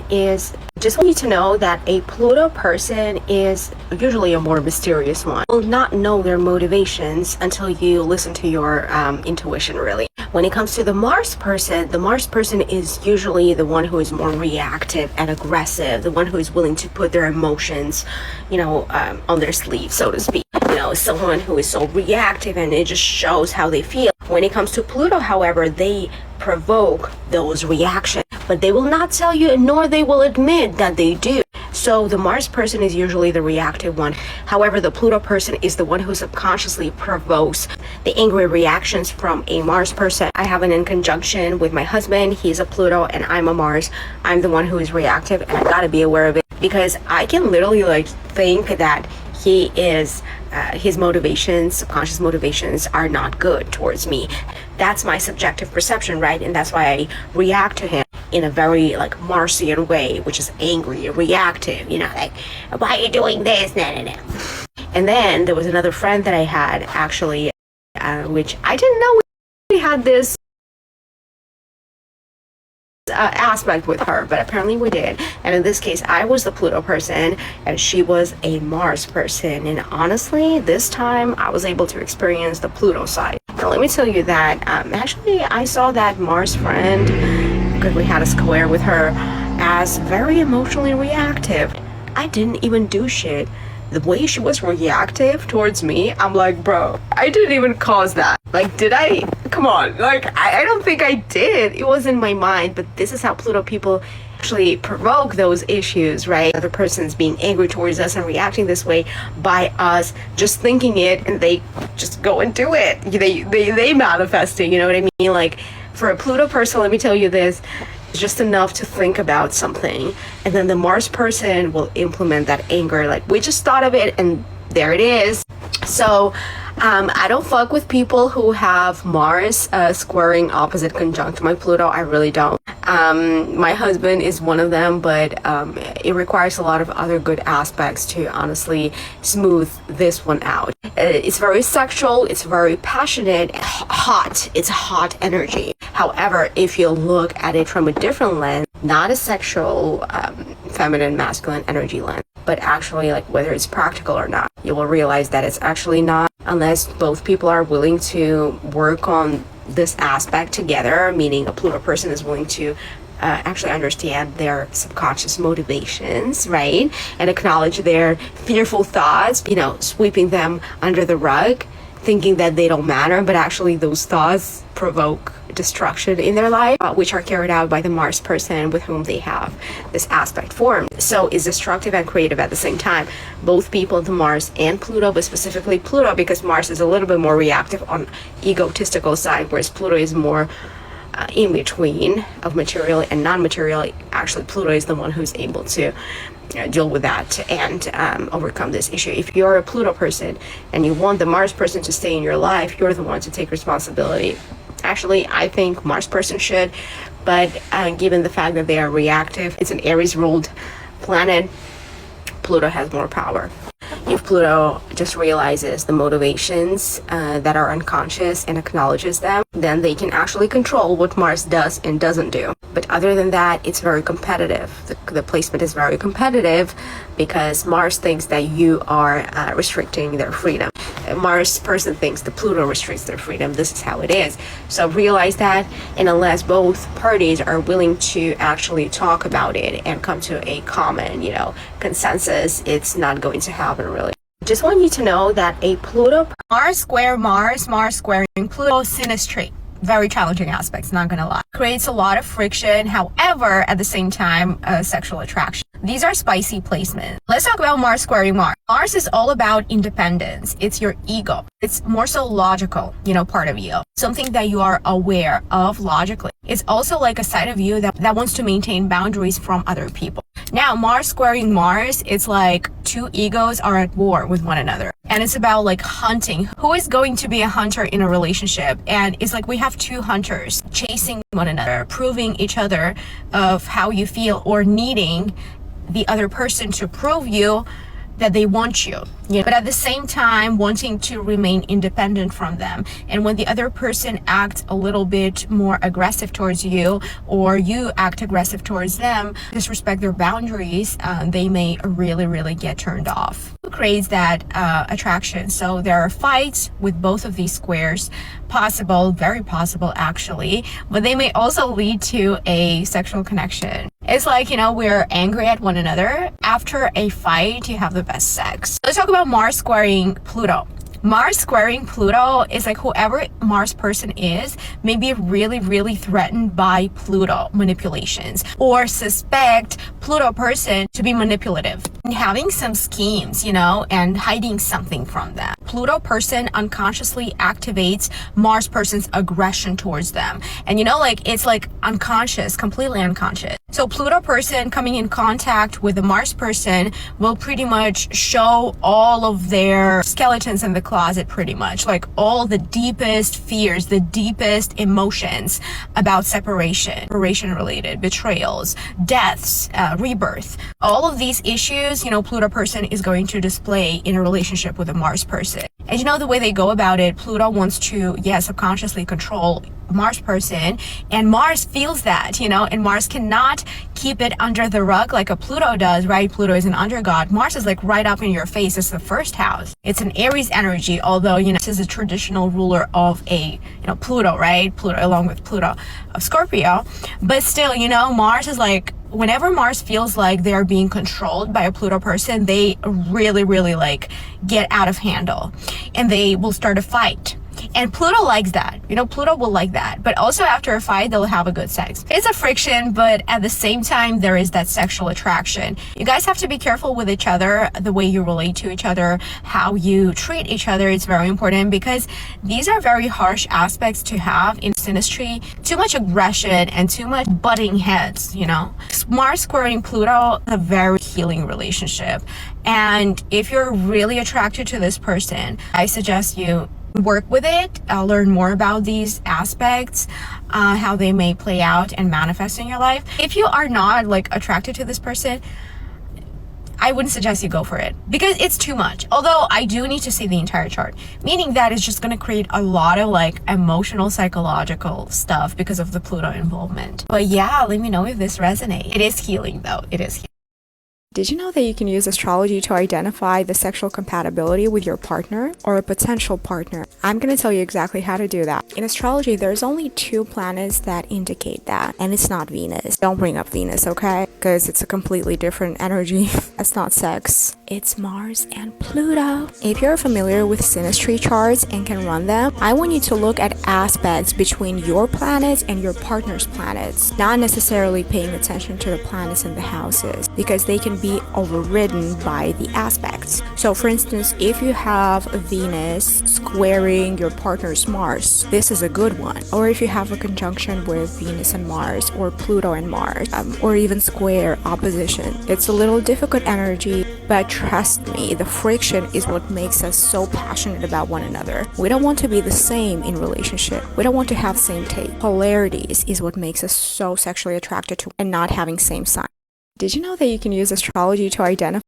is just want you to know that a Pluto person is usually a more mysterious one. You will not know their motivations until you listen to your intuition, really. When it comes to the Mars person is usually the one who is more reactive and aggressive, the one who is willing to put their emotions, on their sleeve, so to speak. Someone who is so reactive and it just shows how they feel. When it comes to Pluto, however, they provoke those reactions, but they will not tell you, nor they will admit that they do. So the Mars person is usually the reactive one. However, the Pluto person is the one who subconsciously provokes the angry reactions from a Mars person. I have an in conjunction with my husband. He's a Pluto and I'm a Mars. I'm the one who is reactive, and I gotta be aware of it because I can literally think that he is his motivations, subconscious motivations, are not good towards me. That's my subjective perception, right? And that's why I react to him in a very Martian way, which is angry, reactive, why are you doing this? Nah. And then there was another friend that I had actually, which I didn't know we had this aspect with her, but apparently we did. And in this case, I was the Pluto person and she was a Mars person, and honestly this time I was able to experience the Pluto side. Now let me tell you that actually I saw that Mars friend, because we had a square with her, as very emotionally reactive. I didn't even do shit. The way she was reactive towards me, I'm like, bro, I didn't even cause that. Did I? Come on. I don't think I did. It was in my mind, but this is how Pluto people actually provoke those issues, right? The other person's being angry towards us and reacting this way by us just thinking it, and they just go and do it. They manifest it, you know what I mean? For a Pluto person, let me tell you this, just enough to think about something, and then the Mars person will implement that anger, we just thought of it and there it is. So I don't fuck with people who have Mars squaring opposite conjunct my Pluto. I really don't. My husband is one of them, but it requires a lot of other good aspects to honestly smooth this one out. It's very sexual, it's very passionate, hot. It's hot energy. However, if you look at it from a different lens, not a sexual feminine masculine energy lens, but actually whether it's practical or not, you will realize that it's actually not, unless both people are willing to work on this aspect together, meaning a Pluto person is willing to actually understand their subconscious motivations, right? And acknowledge their fearful thoughts, sweeping them under the rug, thinking that they don't matter, but actually those thoughts provoke destruction in their life, which are carried out by the Mars person with whom they have this aspect formed. So it's destructive and creative at the same time. Both people, the Mars and Pluto, but specifically Pluto, because Mars is a little bit more reactive on egotistical side, whereas Pluto is more in between of material and non-material. Actually, Pluto is the one who's able to deal with that and overcome this issue. If you're a Pluto person and you want the Mars person to stay in your life, you're the one to take responsibility. Actually, I think Mars person should, but given the fact that they are reactive, it's an Aries ruled planet, Pluto has more power. If Pluto just realizes the motivations that are unconscious and acknowledges them, then they can actually control what Mars does and doesn't do. But other than that, it's very competitive. The placement is very competitive because Mars thinks that you are restricting their freedom. Mars person thinks the Pluto restricts their freedom. This is how it is. So realize that, and unless both parties are willing to actually talk about it and come to a common, consensus, it's not going to happen, really. Just want you to know that a Pluto Mars squaring Pluto synastry, very challenging aspects, not gonna lie, creates a lot of friction. However, at the same time, sexual attraction. These are spicy placements. Let's talk about Mars squaring Mars. Mars is all about independence. It's your ego. It's more so logical, part of you. Something that you are aware of logically. It's also a side of you that wants to maintain boundaries from other people. Now, Mars squaring Mars, it's two egos are at war with one another. And it's about hunting. Who is going to be a hunter in a relationship? And it's we have two hunters chasing one another, proving each other of how you feel, or needing the other person to prove you that they want you, but at the same time wanting to remain independent from them. And when the other person acts a little bit more aggressive towards you, or you act aggressive towards them, disrespect their boundaries, they may really get turned off. It creates that attraction. So there are fights with both of these squares, possible, very possible actually, but they may also lead to a sexual connection. It's like, we're angry at one another. After a fight, you have the best sex. Let's talk about Mars squaring Pluto. Mars squaring Pluto is like whoever Mars person is may be really threatened by Pluto manipulations, or suspect Pluto person to be manipulative and having some schemes, and hiding something from them. Pluto person unconsciously activates Mars person's aggression towards them. And it's like unconscious, completely unconscious. So Pluto person coming in contact with the Mars person will pretty much show all of their skeletons in the closet, pretty much, like all the deepest fears, the deepest emotions about separation related, betrayals, deaths, rebirth. All of these issues, Pluto person is going to display in a relationship with a Mars person. And the way they go about it, Pluto wants to, subconsciously control Mars person, and Mars feels that, and Mars cannot keep it under the rug like a Pluto does, right? Pluto is an undergod. Mars is like right up in your face. It's the first house. It's an Aries energy, although, this is a traditional ruler of a, Pluto, right? Pluto, along with Pluto of Scorpio. But still, Mars is like, whenever Mars feels like they're being controlled by a Pluto person, they really like get out of handle and they will start a fight. And Pluto likes that. Pluto will like that. But also after a fight, they'll have a good sex. It's a friction, but at the same time, there is that sexual attraction. You guys have to be careful with each other, the way you relate to each other, how you treat each other. It's very important because these are very harsh aspects to have in synastry. Too much aggression and too much butting heads, Mars squaring Pluto, a very healing relationship. And if you're really attracted to this person, I suggest you work with it, learn more about these aspects, how they may play out and manifest in your life. If you are not attracted to this person, I wouldn't suggest you go for it because it's too much. Although I do need to see the entire chart, meaning that it's just going to create a lot of emotional, psychological stuff because of the Pluto involvement. But yeah, let me know if this resonates. It is healing though. It is healing. Did you know that you can use astrology to identify the sexual compatibility with your partner or a potential partner? I'm going to tell you exactly how to do that. In astrology, there's only 2 planets that indicate that, and it's not Venus. Don't bring up Venus, okay? Because it's a completely different energy. That's not sex. It's Mars and Pluto. If you're familiar with synastry charts and can run them, I want you to look at aspects between your planets and your partner's planets, not necessarily paying attention to the planets in the houses, because they can be overridden by the aspects. So for instance, if you have Venus squaring your partner's Mars, this is a good one. Or if you have a conjunction with Venus and Mars, or Pluto and Mars, or even square opposition, it's a little difficult energy, but trust me, the friction is what makes us so passionate about one another. We don't want to be the same in relationship. We don't want to have same taste. Polarities is what makes us so sexually attracted to and not having same sign. Did you know that you can use astrology to identify